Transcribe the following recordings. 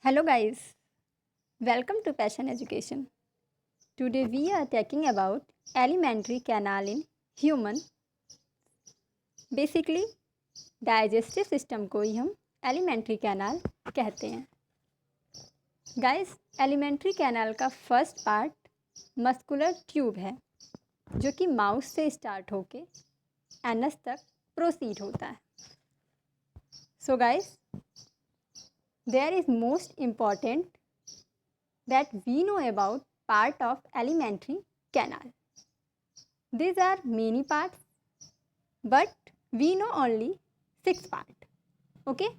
Hello guys, welcome to Passion Education. Today we are talking about alimentary canal in human. Basically digestive system को ही हम alimentary canal कहते हैं. Guys, alimentary canal का first part muscular tube है जो कि mouth से start होके एनस तक प्रोसीड होता है. So guys, there is most important that we know about part of alimentary canal. These are many parts, but we know only 6 parts. Okay?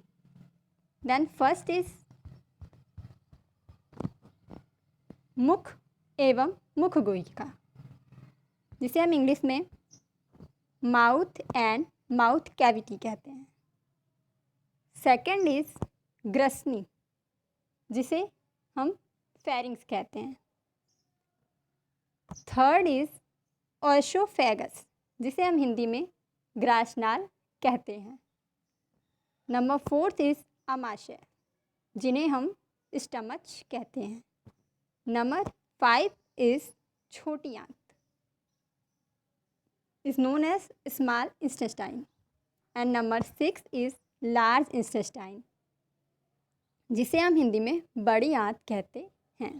Then first is मुख एवं मुख गुहिका, जिसे हम इंग्लिश में माउथ एंड माउथ कैविटी कहते हैं. Second is ग्रसनी, जिसे हम फेरिंग्स कहते हैं. थर्ड इज ओएसोफेगस, जिसे हम हिंदी में ग्रासनाल कहते हैं. नंबर फोर्थ इज अमाशय, जिन्हें हम स्टमच कहते हैं. नंबर 5 इज छोटी आंत, is known as small intestine. And number 6 is large intestine, जिसे हम हिंदी में बड़ी आंत कहते हैं.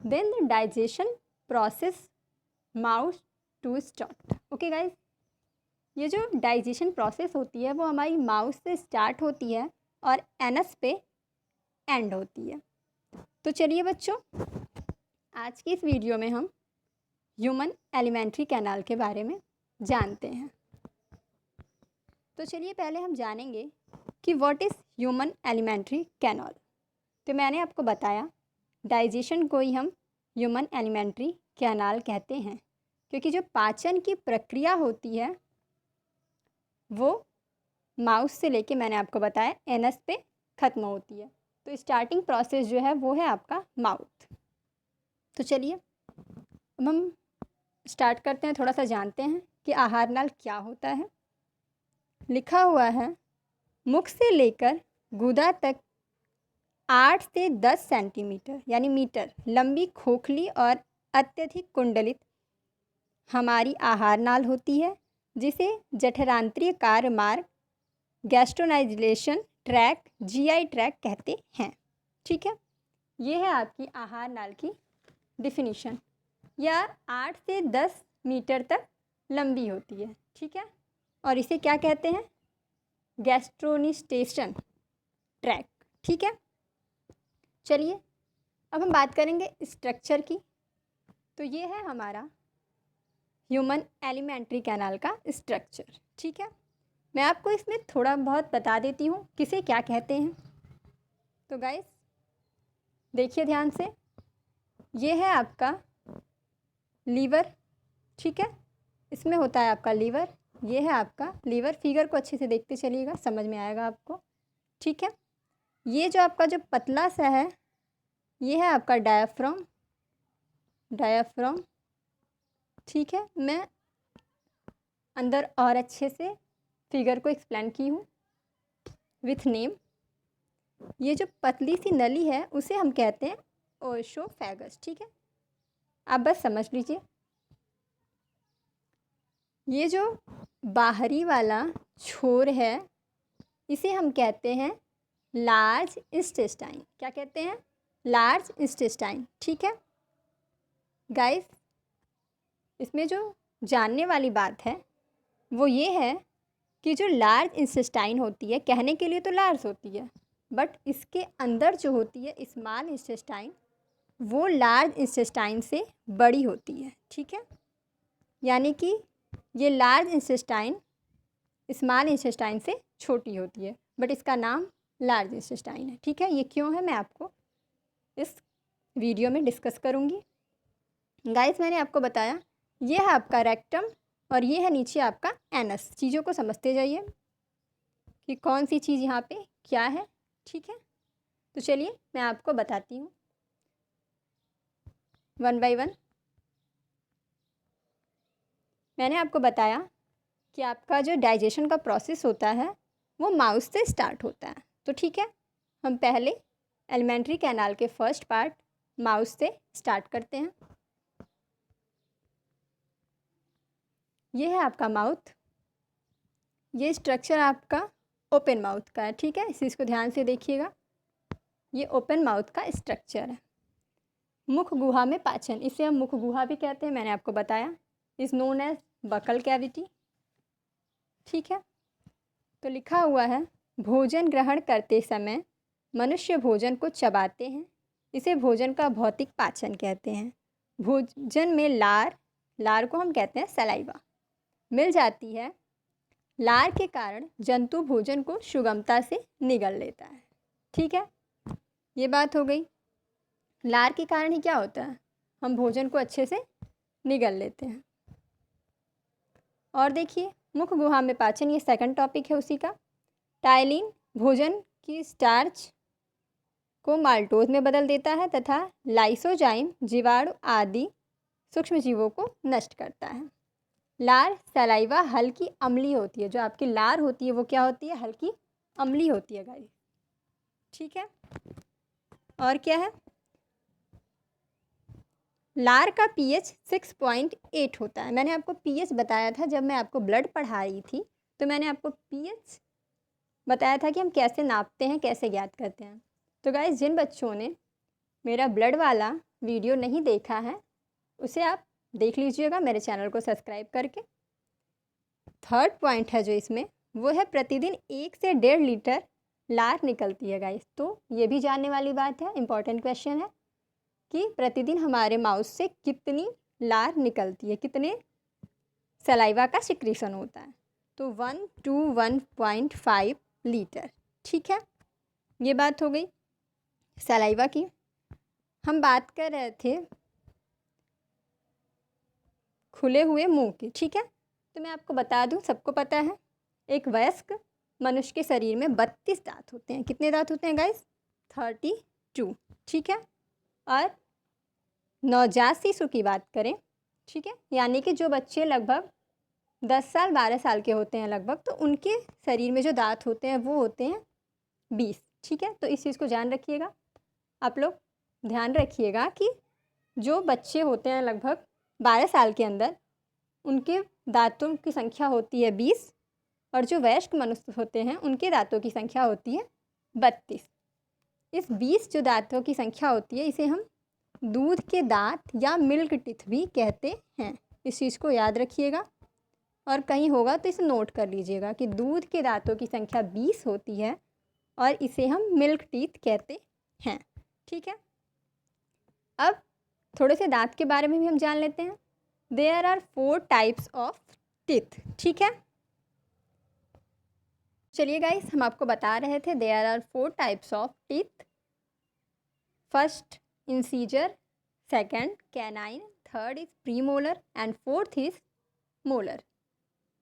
Then the digestion process mouth to start. Okay guys, ये जो डाइजेशन प्रोसेस होती है वो हमारी माउथ से स्टार्ट होती है और एनस पे एंड होती है. तो चलिए बच्चों, आज की इस वीडियो में हम ह्यूमन एलिमेंट्री कैनाल के बारे में जानते हैं. तो चलिए पहले हम जानेंगे कि what is human alimentary canal. तो मैंने आपको बताया डाइजेशन को ही हम ह्यूमन एलिमेंट्री कैनाल कहते हैं, क्योंकि जो पाचन की प्रक्रिया होती है वो माउथ से लेके मैंने आपको बताया एनस पे ख़त्म होती है. तो स्टार्टिंग प्रोसेस जो है वो है आपका माउथ. तो चलिए अब हम स्टार्ट करते हैं, थोड़ा सा जानते हैं कि आहार नाल क्या होता है. लिखा हुआ है मुख से लेकर गुदा तक 8 से 10 सेंटीमीटर यानी मीटर लंबी खोखली और अत्यधिक कुंडलित हमारी आहार नाल होती है, जिसे जठरांत्रीय कार्य मार्ग, गैस्ट्रोनाइजेशन ट्रैक, जीआई ट्रैक कहते हैं. ठीक है, ये है आपकी आहार नाल की डिफिनीशन. यह 8 से 10 मीटर तक लंबी होती है. ठीक है, और इसे क्या कहते हैं? गैस्ट्रोनिस्टेशन ट्रैक. ठीक है, चलिए अब हम बात करेंगे स्ट्रक्चर की. तो ये है हमारा ह्यूमन एलिमेंट्री कैनाल का स्ट्रक्चर. ठीक है, मैं आपको इसमें थोड़ा बहुत बता देती हूँ किसे क्या कहते हैं. तो गाइस देखिए ध्यान से, ये है आपका लीवर. ठीक है, इसमें होता है आपका लीवर. ये है आपका लीवर. फिगर को अच्छे से देखते चलिएगा, समझ में आएगा आपको. ठीक है, ये जो आपका जो पतला सा है ये है आपका डायाफ्राम. डायाफ्राम. ठीक है, मैं अंदर और अच्छे से फिगर को एक्सप्लेन की हूँ विथ नेम. ये जो पतली सी नली है उसे हम कहते हैं ओएसोफेगस. ठीक है, आप बस समझ लीजिए. ये जो बाहरी वाला छोर है इसे हम कहते हैं लार्ज इंटेस्टाइन. क्या कहते हैं? Large intestine. ठीक है गाइस, इसमें जो जानने वाली बात है वो ये है कि जो लार्ज इंटेस्टाइन होती है, कहने के लिए तो लार्ज होती है, बट इसके अंदर जो होती है स्मॉल इंटेस्टाइन, वो लार्ज इंटेस्टाइन से बड़ी होती है. ठीक है, यानी कि ये लार्ज इंटेस्टाइन स्मॉल इंटेस्टाइन से छोटी होती है, बट इसका नाम लार्ज इंटेस्टाइन है. ठीक है, ये क्यों है मैं आपको इस वीडियो में डिस्कस करूँगी. गाइस, मैंने आपको बताया ये है आपका रेक्टम और ये है नीचे आपका एनस. चीज़ों को समझते जाइए कि कौन सी चीज़ यहाँ पे क्या है. ठीक है, तो चलिए मैं आपको बताती हूँ वन बाय वन. मैंने आपको बताया कि आपका जो डाइजेशन का प्रोसेस होता है वो माउथ से स्टार्ट होता है. तो ठीक है, हम पहले एलिमेंट्री कैनाल के फर्स्ट पार्ट माउथ से स्टार्ट करते हैं। ये है आपका माउथ। ये स्ट्रक्चर आपका ओपन माउथ का है, ठीक है, इस चीज़ को ध्यान से देखिएगा। ये ओपन माउथ का स्ट्रक्चर है। मुख गुहा में पाचन, इसे हम मुख गुहा भी कहते हैं, मैंने आपको बताया। Is known as buccal cavity, ठीक है। तो लिखा हुआ है भोजन ग्रहण करते समय मनुष्य भोजन को चबाते हैं, इसे भोजन का भौतिक पाचन कहते हैं। भोजन में लार को हम कहते हैं सलाइवा, मिल जाती है। लार के कारण जंतु भोजन को सुगमता से निगल लेता है, ठीक है। ये बात हो गई। लार के कारण ही क्या होता है, हम भोजन को अच्छे से निगल लेते हैं। और देखिए मुख गुहा में पाचन, ये सेकंड टॉपिक है उसी का। टाइलिन भोजन की स्टार्च को माल्टोज में बदल देता है तथा लाइसोजाइम जीवाणु आदि सूक्ष्म जीवों को नष्ट करता है। लार सलाइवा हल्की अम्लीय होती है। जो आपकी लार होती है वो क्या होती है, हल्की अम्लीय होती है गाइस, ठीक है। और क्या है, लार का पीएच 6.8 होता है। मैंने आपको पीएच बताया था जब मैं आपको ब्लड पढ़ा रही थी, तो मैंने आपको पीएच बताया था कि हम कैसे नापते हैं, कैसे ज्ञात करते हैं। तो गाइस जिन बच्चों ने मेरा ब्लड वाला वीडियो नहीं देखा है उसे आप देख लीजिएगा मेरे चैनल को सब्सक्राइब करके। थर्ड पॉइंट है जो इसमें, वो है प्रतिदिन 1 से 1.5 लीटर लार निकलती है गाइस। तो ये भी जानने वाली बात है, इम्पॉर्टेंट क्वेश्चन है कि प्रतिदिन हमारे माउथ से कितनी लार निकलती है, कितने सलाइवा का सिक्रीशन होता है। तो 1 to 1.5 लीटर, ठीक है। ये बात हो गई सलाइवा की। हम बात कर रहे थे खुले हुए मुंह की, ठीक है। तो मैं आपको बता दूं, सबको पता है एक वयस्क मनुष्य के शरीर में 32 दांत होते हैं। कितने दांत होते हैं गाइस, 32, ठीक है। और नवजात शिशु की बात करें, ठीक है, यानी कि जो बच्चे लगभग 10 साल 12 साल के होते हैं लगभग, तो उनके शरीर में जो दांत होते हैं वो होते हैं 20, ठीक है। तो इस चीज़ को ध्यान रखिएगा, आप लोग ध्यान रखिएगा कि जो बच्चे होते हैं लगभग 12 साल के अंदर, उनके दांतों की संख्या होती है 20, और जो वयस्क मनुष्य होते हैं उनके दांतों की संख्या होती है 32। इस 20 जो दांतों की संख्या होती है इसे हम दूध के दांत या मिल्क टीथ भी कहते हैं। इस चीज़ को याद रखिएगा, और कहीं होगा तो इसे नोट कर लीजिएगा कि दूध के दांतों की संख्या 20 होती है और इसे हम मिल्क टीथ कहते हैं, ठीक है। अब थोड़े से दांत के बारे में भी हम जान लेते हैं। There are 4 types of teeth, ठीक है। चलिए गाइस, हम आपको बता रहे थे there are 4 types of teeth. First incisor, second canine, third is premolar and fourth is molar.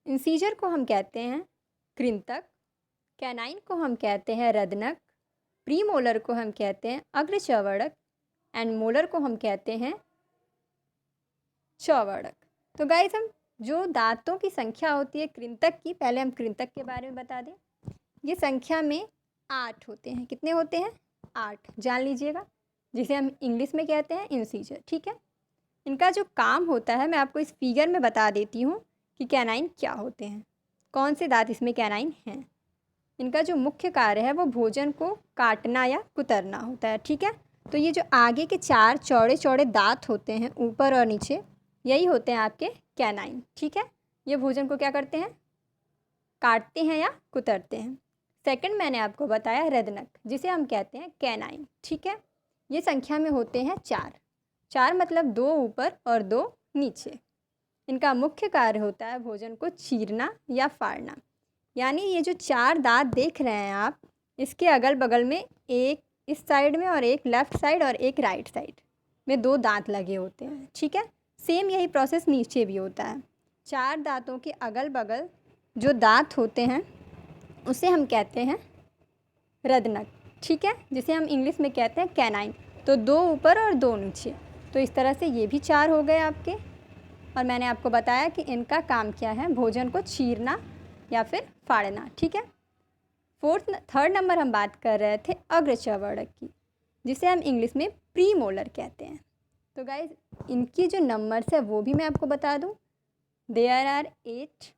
Incisor को हम कहते हैं कृंतक, कैनाइन को हम कहते हैं रदनक, प्रीमोलर को हम कहते हैं अग्रचर्वणक एंड मोलर को हम कहते हैं चौवर्णक। तो गाइस हम जो दांतों की संख्या होती है कृंतक की, पहले हम कृंतक के बारे में बता दें। ये संख्या में 8 होते हैं। कितने होते हैं, 8 जान लीजिएगा, जिसे हम इंग्लिश में कहते हैं इंसीजर, ठीक है। इनका जो काम होता है मैं आपको इस फिगर में बता देती हूँ कि कैनाइन क्या होते हैं, कौन से दांत इसमें कैनाइन हैं। इनका जो मुख्य कार्य है वो भोजन को काटना या कुतरना होता है, ठीक है। तो ये जो आगे के 4 चौड़े चौड़े दांत होते हैं ऊपर और नीचे, यही होते हैं आपके कैनाइन, ठीक है। ये भोजन को क्या करते हैं, काटते हैं या कुतरते हैं। सेकंड मैंने आपको बताया रदनक, जिसे हम कहते हैं कैनाइन, ठीक है। ये संख्या में होते हैं 4 मतलब 2 ऊपर और 2 नीचे। इनका मुख्य कार्य होता है भोजन को चीरना या फाड़ना। यानी ये जो 4 दांत देख रहे हैं आप, इसके अगल बगल में एक इस साइड में और एक लेफ़्ट साइड और एक राइट साइड में 2 दांत लगे होते हैं, ठीक है। सेम यही प्रोसेस नीचे भी होता है। 4 दांतों के अगल बगल जो दांत होते हैं उसे हम कहते हैं रदनक, ठीक है, जिसे हम इंग्लिश में कहते हैं कैनाइन। तो 2 ऊपर और 2 नीचे, तो इस तरह से ये भी 4 हो गए आपके। और मैंने आपको बताया कि इनका काम क्या है, भोजन को चीरना या फिर फाड़ना, ठीक है। थर्ड नंबर हम बात कर रहे थे अग्रचर्वणक की। जिसे हम इंग्लिश में प्री मोलर कहते हैं। तो गाइस इनकी जो नंबर्स है वो भी मैं आपको बता दूं। देयर आर 8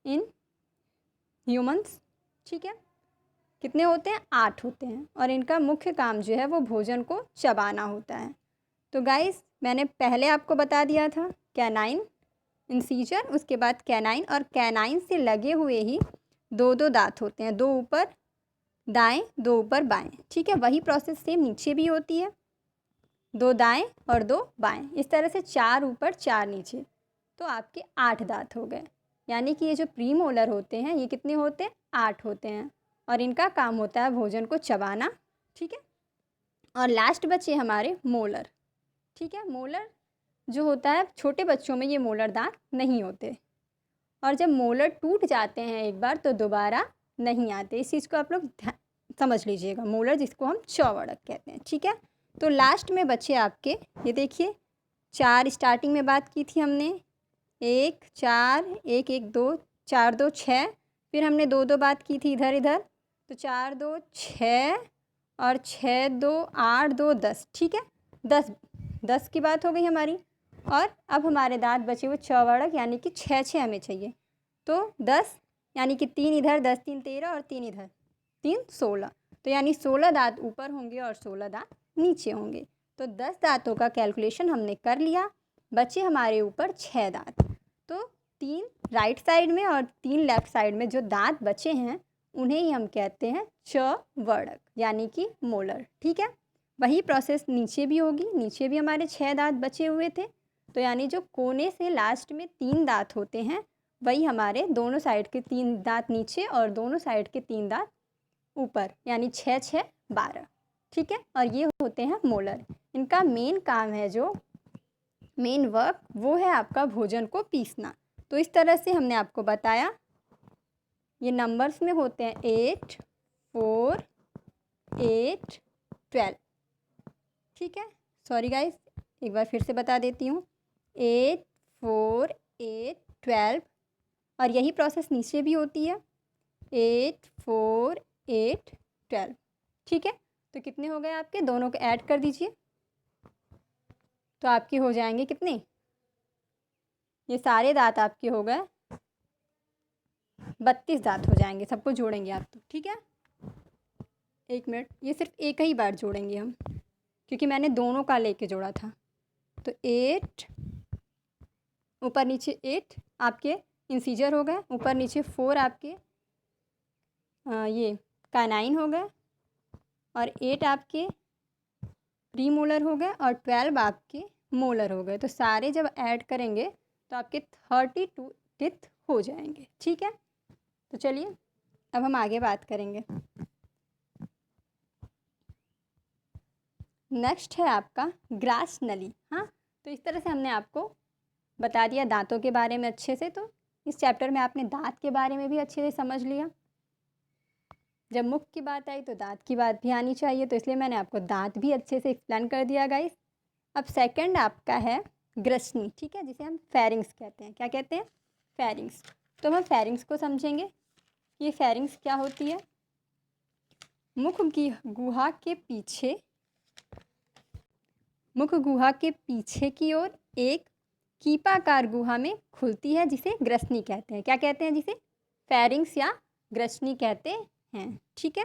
इन ह्यूमंस, ठीक है। कितने होते हैं? 8 होते हैं। और इनका मुख्य काम जो है वो भोजन को चबाना होता है। तो गाइस मैंने पहले आपको बता दिया था कैनाइन इंसीजर, उसके बाद कैनाइन, और कैनाइन से लगे हुए ही दो दो दांत होते हैं, दो ऊपर दाएं दो ऊपर बाएं, ठीक है। वही प्रोसेस सेम नीचे भी होती है, दो दाएं और दो बाएं, इस तरह से 4 ऊपर 4 नीचे, तो आपके 8 दांत हो गए। यानी कि ये जो प्रीमोलर होते हैं ये कितने होते हैं? 8 होते हैं। और इनका काम होता है भोजन को चबाना, ठीक है। और लास्ट बचे हमारे मोलर, ठीक है। मोलर जो होता है छोटे बच्चों में ये मोलर दांत नहीं होते, और जब मोलर टूट जाते हैं एक बार तो दोबारा नहीं आते। इस चीज़ को आप लोग समझ लीजिएगा। मोलर जिसको हम चौवड़क कहते हैं, ठीक है। तो लास्ट में बचे आपके, ये देखिए 4 स्टार्टिंग में बात की थी हमने, 1 4 1 1 2 4 2 6, फिर हमने 2 2 बात की थी इधर इधर, तो 4 2 6 और 6 2 8 2 10, ठीक है। 10 की बात हो गई हमारी। और अब हमारे दांत बचे हुए चौवड़क, यानी कि 6 हमें चाहिए। तो 10 यानी कि 3 इधर, 10 3 13 और 3 इधर, 3 16, तो यानी 16 दांत ऊपर होंगे और 16 दांत नीचे होंगे। तो 10 दांतों का कैलकुलेशन हमने कर लिया, बचे हमारे ऊपर 6 दांत। तो 3 राइट साइड में और 3 लेफ्ट साइड में जो दांत बचे हैं उन्हें ही हम कहते हैं चौवड़क, यानी कि मोलर, ठीक है। वही प्रोसेस नीचे भी होगी, नीचे भी हमारे 6 दांत बचे हुए थे। तो यानी जो कोने से लास्ट में 3 दांत होते हैं वही हमारे दोनों साइड के 3 दांत नीचे और दोनों साइड के 3 दांत ऊपर, यानी 6 6 12, ठीक है। और ये होते हैं मोलर। इनका मेन काम है, जो मेन वर्क वो है आपका भोजन को पीसना। तो इस तरह से हमने आपको बताया। ये नंबर्स में होते हैं 8 4 8 12, ठीक है। सॉरी गाइस, एक बार फिर से बता देती हूँ, 8 4 8 12, और यही प्रोसेस नीचे भी होती है, 8 4 8 12, ठीक है। तो कितने हो गए आपके? दोनों को ऐड कर दीजिए, तो आपके हो जाएंगे कितने? ये सारे दांत आपके हो गए 32 दांत हो जाएंगे, सबको जोड़ेंगे आप तो, ठीक है। 1 मिनट, ये सिर्फ एक ही बार जोड़ेंगे हम, क्योंकि मैंने दोनों का लेके जोड़ा था। तो 8 ऊपर नीचे 8 आपके इंसीजर हो गए, ऊपर नीचे 4 आपके ये कानाइन हो गए, और 8 आपके प्री मोलर हो गए, और 12 आपके मोलर हो गए। तो सारे जब ऐड करेंगे तो आपके 32 टीथ हो जाएंगे, ठीक है। तो चलिए अब हम आगे बात करेंगे। नेक्स्ट है आपका ग्रास नली। हाँ, तो इस तरह से हमने आपको बता दिया दांतों के बारे में अच्छे से। तो इस चैप्टर में आपने दांत के बारे में भी अच्छे से समझ लिया। जब मुख की बात आई तो दांत की बात भी आनी चाहिए, तो इसलिए मैंने आपको दांत भी अच्छे से एक्सप्लेन कर दिया गाइस। अब सेकंड आपका है ग्रसनी, ठीक है, जिसे हम फेरिंग्स कहते हैं। क्या कहते हैं? फेरिंग्स। तो हम फेरिंग्स को समझेंगे। ये फेरिंग्स क्या होती है? मुख की गुहा के पीछे, मुख गुहा के पीछे की ओर एक कीपाकार गुहा में खुलती है, जिसे ग्रसनी कहते हैं। क्या कहते हैं? जिसे फेरिंग्स या ग्रसनी कहते हैं, ठीक है।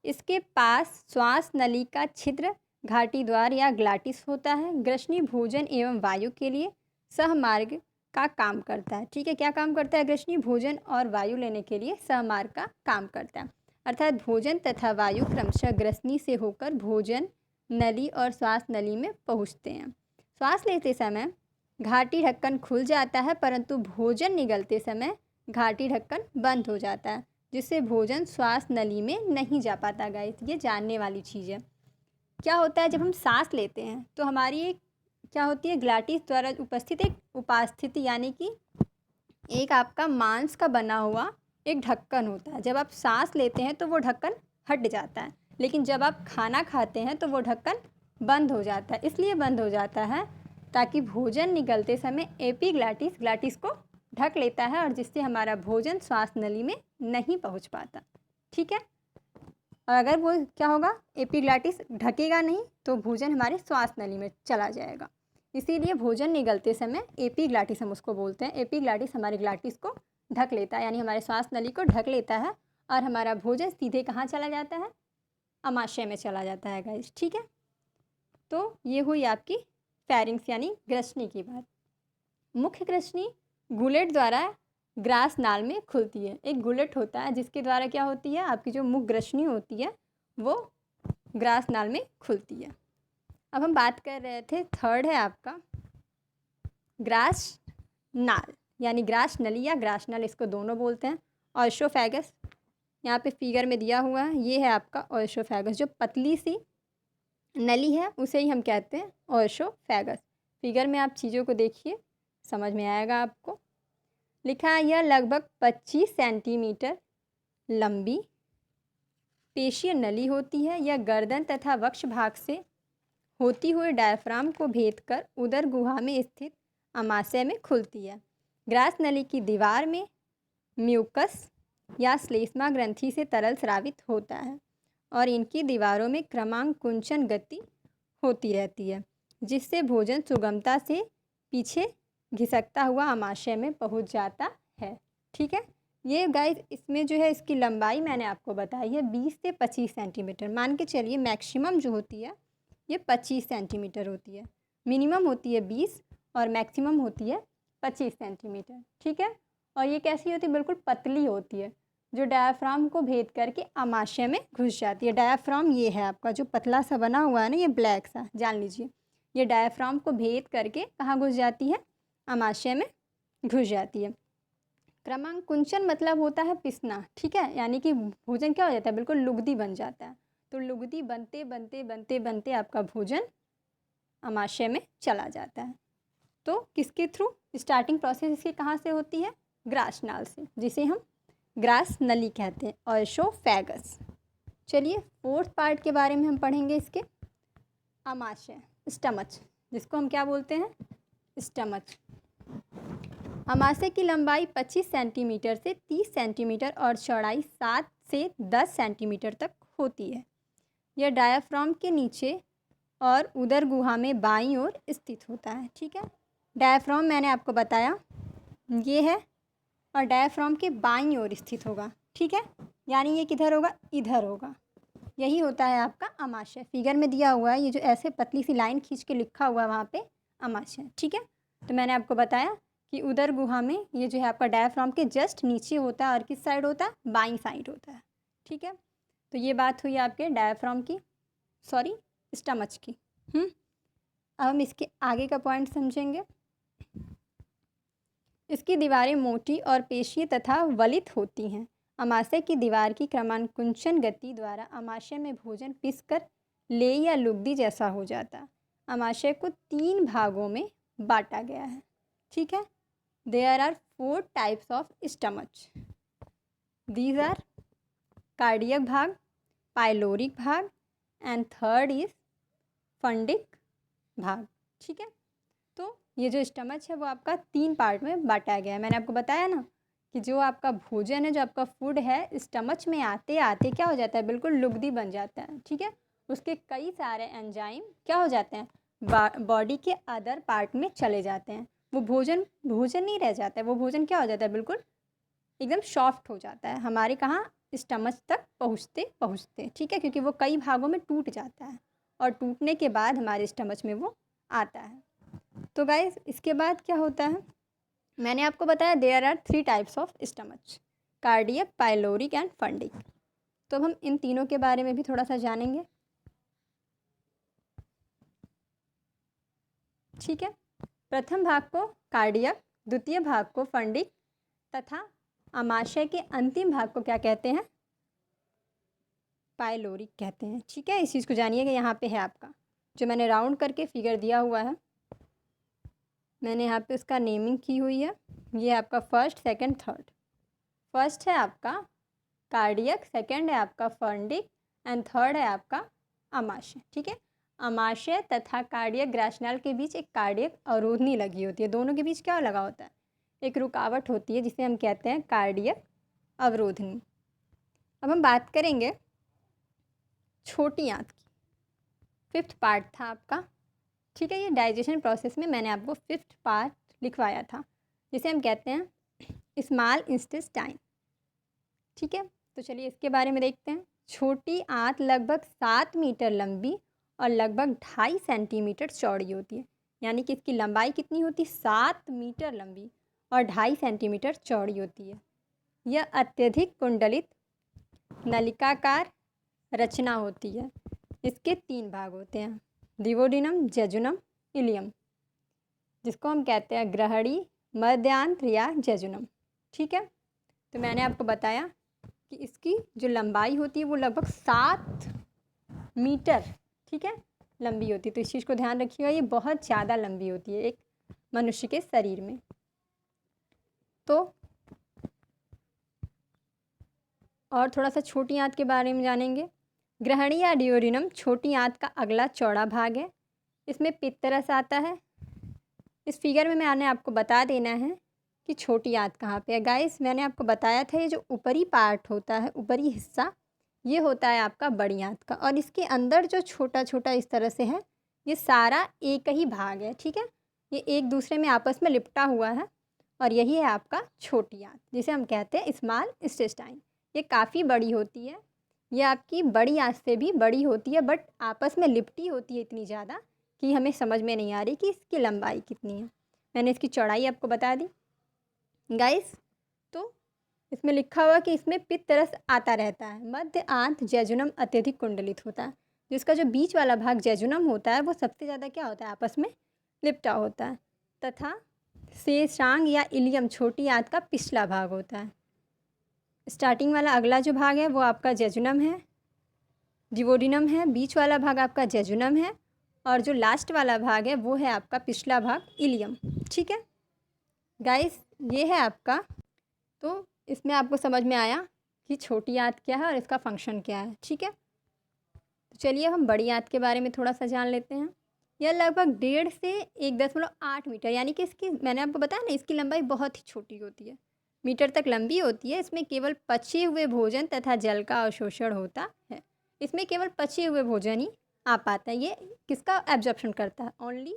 इसके पास श्वास नली का छिद्र घाटी द्वार या ग्लाटिस होता है। ग्रसनी भोजन एवं वायु के लिए सहमार्ग का काम करता है, ठीक है। क्या काम करता है? ग्रसनी भोजन और वायु लेने के लिए सहमार्ग का काम करता है, अर्थात भोजन तथा वायु क्रमशः ग्रसनी से होकर भोजन नली और श्वास नली में पहुँचते हैं। श्वास लेते समय घाटी ढक्कन खुल जाता है, परंतु भोजन निगलते समय घाटी ढक्कन बंद हो जाता है, जिससे भोजन श्वास नली में नहीं जा पाता। गाइस ये जानने वाली चीज़ है। क्या होता है जब हम सांस लेते हैं तो हमारी एक क्या होती है, ग्लाटिस द्वारा उपस्थित एक उपास्थिति, यानी कि एक आपका मांस का बना हुआ एक ढक्कन होता है। जब आप सांस लेते हैं तो वो ढक्कन हट जाता है, लेकिन जब आप खाना खाते हैं तो वो ढक्कन बंद हो जाता है। इसलिए बंद हो जाता है ताकि भोजन निगलते समय एपीग्लाटिस ग्लाटिस को ढक लेता है, और जिससे हमारा भोजन श्वास नली में नहीं पहुंच पाता, ठीक है। और अगर वो क्या होगा, एपिग्लैटिस ढकेगा नहीं तो भोजन हमारे श्वास नली में चला जाएगा। इसीलिए भोजन निगलते समय एपिग्लैटिस हम उसको बोलते हैं। एपिग्लैटिस हमारे ग्लैटिस को ढक लेता है, यानी हमारे श्वास नली को ढक लेता है और हमारा भोजन सीधे कहाँ चला जाता है, अमाशय में चला जाता है गाइस। ठीक है, तो ये हुई आपकी फेरिंग्स यानी ग्रसनी की बात। मुख्य ग्रसनी गुलेट द्वारा ग्रास नाल में खुलती है। एक गुलेट होता है जिसके द्वारा क्या होती है, आपकी जो मुख्य ग्रसनी होती है वो ग्रास नाल में खुलती है। अब हम बात कर रहे थे, थर्ड है आपका ग्रास नाल यानी ग्रास नली या ग्रास नाल, इसको दोनों बोलते हैं। ऑयसोफेगस यहाँ पे फिगर में दिया हुआ है, ये है आपका ऑयसोफेगस। जो पतली सी नली है उसे ही हम कहते हैं ऑयसोफेगस। फिगर में आप चीज़ों को देखिए, समझ में आएगा आपको। लिखा है यह लगभग 25 सेंटीमीटर लंबी पेशीय नली होती है। यह गर्दन तथा वक्ष भाग से होती हुई डायफ्राम को भेद कर उदर गुहा में स्थित अमाशय में खुलती है। ग्रास नली की दीवार में म्यूकस या श्लेष्मा ग्रंथि से तरल स्रावित होता है और इनकी दीवारों में क्रमांकुंचन गति होती रहती है, जिससे भोजन सुगमता से पीछे घिसकता हुआ अमाशय में पहुंच जाता है। ठीक है, ये गाइस इसमें जो है इसकी लंबाई मैंने आपको बताई है 20 से 25 सेंटीमीटर। मान के चलिए मैक्सिमम जो होती है ये 25 सेंटीमीटर होती है, मिनिमम होती है 20 और मैक्सिमम होती है 25 सेंटीमीटर। ठीक है, और ये कैसी होती है, बिल्कुल पतली होती है, जो डायाफ्राम को भेद करके अमाशय में घुस जाती है। डायाफ्राम ये है आपका जो पतला सा बना हुआ है ना, ये ब्लैक सा, जान लीजिए ये डायाफ्राम को भेद करके कहाँ घुस जाती है, अमाशय में घुस जाती है। क्रमांकुंचन मतलब होता है पिसना। ठीक है, यानी कि भोजन क्या हो जाता है, बिल्कुल लुगदी बन जाता है। तो लुगदी बनते बनते बनते बनते आपका भोजन अमाशय में चला जाता है। तो किसके थ्रू, स्टार्टिंग प्रोसेस इसकी कहाँ से होती है, ग्रास नाल से, जिसे हम ग्रास नली कहते हैं, ऑयसोफेगस। चलिए फोर्थ पार्ट के बारे में हम पढ़ेंगे इसके, अमाशय, स्टमच, जिसको हम क्या बोलते हैं, स्टमच। अमाशय की लंबाई 25 सेंटीमीटर से 30 सेंटीमीटर और चौड़ाई 7 से 10 सेंटीमीटर तक होती है। यह डायाफ्राम के नीचे और उदर गुहा में बाईं ओर स्थित होता है। ठीक है, डायाफ्राम मैंने आपको बताया ये है और डायाफ्राम के बाईं ओर स्थित होगा। ठीक है, यानी ये किधर होगा, इधर होगा। यही होता है आपका अमाशय। फिगर में दिया हुआ है, ये जो ऐसे पतली सी लाइन खींच के लिखा हुआ है वहाँ पे अमाशय। ठीक है, तो मैंने आपको बताया कि उदर गुहा में ये जो है आपका डायाफ्राम के जस्ट नीचे होता है और किस साइड होता है, बाईं साइड होता है। ठीक है, तो ये बात हुई आपके डायाफ्राम की, सॉरी स्टमच की। अब हम इसके आगे का पॉइंट समझेंगे। इसकी दीवारें मोटी और पेशीय तथा वलित होती हैं। अमाशय की दीवार की क्रमांकुंचन गति द्वारा अमाशय में भोजन पिसकर ले या लुगदी जैसा हो जाता। अमाशय को 3 भागों में बांटा गया है। ठीक है, there are 4 types of stomach. These are cardiac भाग, पाइलोरिक भाग एंड थर्ड इज फंडिक भाग। ठीक है, तो ये जो स्टमच है वो आपका 3 पार्ट में बांटा गया है। मैंने आपको बताया ना कि जो आपका भोजन है, जो आपका फूड है, स्टमच में आते आते क्या हो जाता है, बिल्कुल लुगदी बन जाता है। ठीक है, उसके कई सारे एंजाइम क्या हो जाते हैं, बॉडी के अदर पार्ट में चले जाते हैं। वो भोजन भोजन नहीं रह जाता है, वो भोजन क्या हो जाता है, बिल्कुल एकदम सॉफ्ट हो जाता है हमारे कहाँ, स्टमच तक पहुँचते पहुँचते। ठीक है, क्योंकि वो कई भागों में टूट जाता है और टूटने के बाद हमारे स्टमच में वो आता है। तो गाइस इसके बाद क्या होता है, मैंने आपको बताया there are 3 types of stomach, cardiac, pyloric and fundic. तो अब हम इन तीनों के बारे में भी थोड़ा सा जानेंगे। ठीक है, प्रथम भाग को कार्डियक, द्वितीय भाग को फंडिक तथा अमाशय के अंतिम भाग को क्या कहते हैं, पाइलोरिक कहते हैं। ठीक है, इस चीज़ को जानिएगा। यहाँ पे है आपका जो मैंने राउंड करके फिगर दिया हुआ है, मैंने यहाँ पे उसका नेमिंग की हुई है। ये है आपका फर्स्ट, सेकंड, थर्ड। फर्स्ट है आपका कार्डियक, सेकंड है आपका फंडिक एंड थर्ड है आपका अमाशय। ठीक है, अमाशय तथा कार्डियक ग्रासनाल के बीच एक कार्डियक अवरोधनी लगी होती है। दोनों के बीच क्या लगा होता है, एक रुकावट होती है जिसे हम कहते हैं कार्डियक अवरोधनी। अब हम बात करेंगे छोटी आंत की। 5th पार्ट था आपका, ठीक है। ये डाइजेशन प्रोसेस में मैंने आपको 5th पार्ट लिखवाया था, जिसे हम कहते हैं स्मॉल इंटेस्टाइन, ठीक है। तो चलिए इसके बारे में देखते हैं। छोटी आंत लगभग 7 मीटर लंबी और लगभग 2.5 सेंटीमीटर चौड़ी होती है। यानी कि इसकी लंबाई कितनी होती है? 7 मीटर लंबी और 2.5 सेंटीमीटर चौड़ी होती है। यह अत्यधिक कुंडलित नलिकाकार रचना होती है। इसके 3 भाग होते हैं, डिवोडिनम, जेजुनम, इलियम, जिसको हम कहते हैं ग्रहणी, मध्यांत्र या जेजुनम, ठीक है। तो मैंने आपको बताया कि इसकी जो लंबाई होती है वो लगभग 7 मीटर, ठीक है, लंबी होती है। तो इस चीज़ को ध्यान रखिएगा, ये बहुत ज़्यादा लंबी होती है एक मनुष्य के शरीर में। तो और थोड़ा सा छोटी आंत के बारे में जानेंगे। ग्रहणी या डियोडिनम छोटी आंत का अगला चौड़ा भाग है। इसमें पित्तरस आता है। इस फिगर में मैंने आपको बता देना है कि छोटी आंत कहाँ पे है। गाइस मैंने आपको बताया था ये जो ऊपरी पार्ट होता है, ऊपरी हिस्सा, ये होता है आपका बड़ी आंत का, और इसके अंदर जो छोटा छोटा इस तरह से है, ये सारा एक ही भाग है, ठीक है। ये एक दूसरे में आपस में लिपटा हुआ है, और यही है आपका छोटी आंत, जिसे हम कहते हैं स्मॉल इंटेस्टाइन। ये काफ़ी बड़ी होती है, ये आपकी बड़ी आंत से भी बड़ी होती है, बट आपस में लिपटी होती है इतनी ज़्यादा कि हमें समझ में नहीं आ रही कि इसकी लंबाई कितनी है। मैंने इसकी चौड़ाई आपको बता दी गाइस। तो इसमें लिखा हुआ कि इसमें पित्तरस आता रहता है। मध्य आंत जेजुनम अत्यधिक कुंडलित होता है। जिसका जो बीच वाला भाग जेजुनम होता है वो सबसे ज़्यादा क्या होता है? आपस में लिपटा होता है। तथा शेषांग या इलियम छोटी आंत का पिछला भाग होता है। स्टार्टिंग वाला अगला जो भाग है वो आपका जेजुनम है, डिवोडिनम है। बीच वाला भाग आपका जेजुनम है, और जो लास्ट वाला भाग है वो है आपका पिछला भाग इलियम, ठीक है गाइस। ये है आपका, तो इसमें आपको समझ में आया कि छोटी आंत क्या है और इसका फंक्शन क्या है, ठीक है। तो चलिए हम बड़ी आंत के बारे में थोड़ा सा जान लेते हैं। यह लगभग 1.5 से 1.8 मीटर, यानी कि इसकी, मैंने आपको बताया ना, इसकी लंबाई बहुत ही छोटी होती है, मीटर तक लंबी होती है। इसमें केवल पचे हुए भोजन तथा जल का अवशोषण होता है। इसमें केवल पचे हुए भोजन ही आ पाता है। ये किसका एब्जॉर्प्शन करता है? ओनली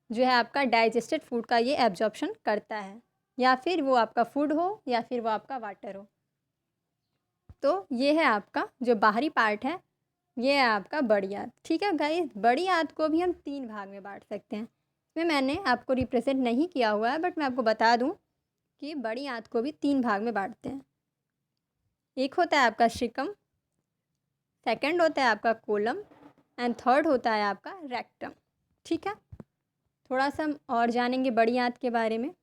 जो है आपका डाइजेस्टेड फूड का ये एब्जॉर्प्शन करता है, या फिर वो आपका फूड हो या फिर वो आपका वाटर हो। तो ये है आपका जो बाहरी पार्ट है, ये है आपका बड़ी आंत, ठीक है गाइस। बड़ी आंत को भी हम 3 भाग में बांट सकते हैं। इसमें मैंने आपको रिप्रेजेंट नहीं किया हुआ है, बट मैं आपको बता दूं कि बड़ी आंत को भी 3 भाग में बांटते हैं। एक होता है आपका शिकम, सेकंड होता है आपका कोलम, एंड थर्ड होता है आपका रेक्टम, ठीक है। थोड़ा सा हम और जानेंगे बड़ी आंत के बारे में।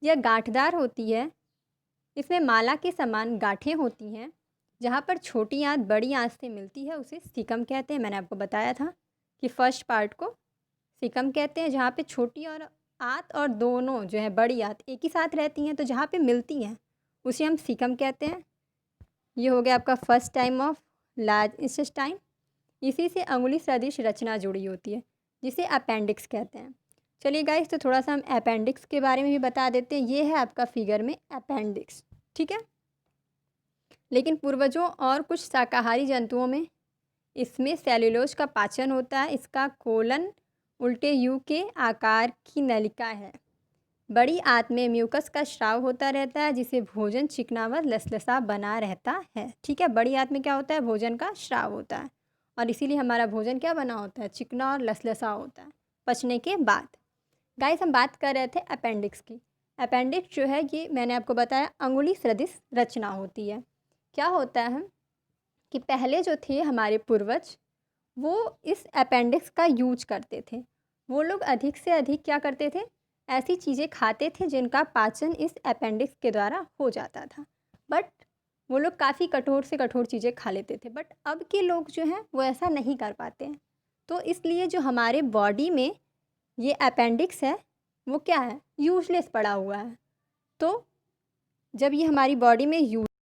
यह गांठदार होती है। इसमें माला के समान गांठें होती हैं। जहाँ पर छोटी आंत बड़ी आंत से मिलती है उसे सीकम कहते हैं। मैंने आपको बताया था कि फर्स्ट पार्ट को सीकम कहते हैं, जहाँ पे छोटी और आंत और दोनों जो है बड़ी आंत एक ही साथ रहती हैं, तो जहाँ पे मिलती हैं उसे हम सीकम कहते हैं। ये हो गया आपका first time of large intestine. इसी से अंगुली सदृश रचना जुड़ी होती है, जिसे अपेंडिक्स कहते हैं। चलिए गाइस, तो थोड़ा सा हम अपेंडिक्स के बारे में भी बता देते हैं। ये है आपका फिगर में अपेंडिक्स, ठीक है। लेकिन पूर्वजों और कुछ शाकाहारी जंतुओं में इसमें सेल्यूलोज का पाचन होता है। इसका कोलन उल्टे यू के आकार की नलिका है। बड़ी आंत में म्यूकस का स्राव होता रहता है, जिसे भोजन चिकना व लसलसा बना रहता है, ठीक है। बड़ी आंत में क्या होता है? भोजन का स्राव होता है, और इसीलिए हमारा भोजन क्या बना होता है? चिकना और लसलसा होता है पचने के बाद। गाइस हम बात कर रहे थे अपेंडिक्स की। अपेंडिक्स जो है ये मैंने आपको बताया अंगुली सदृश रचना होती है। क्या होता है कि पहले जो थे हमारे पूर्वज, वो इस अपेंडिक्स का यूज करते थे। वो लोग अधिक से अधिक क्या करते थे? ऐसी चीज़ें खाते थे जिनका पाचन इस अपेंडिक्स के द्वारा हो जाता था। बट वो लोग काफ़ी कठोर से कठोर चीज़ें खा लेते थे। बट अब के लोग जो हैं वो ऐसा नहीं कर पाते हैं। तो इसलिए जो हमारे बॉडी में ये अपेंडिक्स है वो क्या है? यूजलेस पड़ा हुआ है। तो जब ये हमारी बॉडी में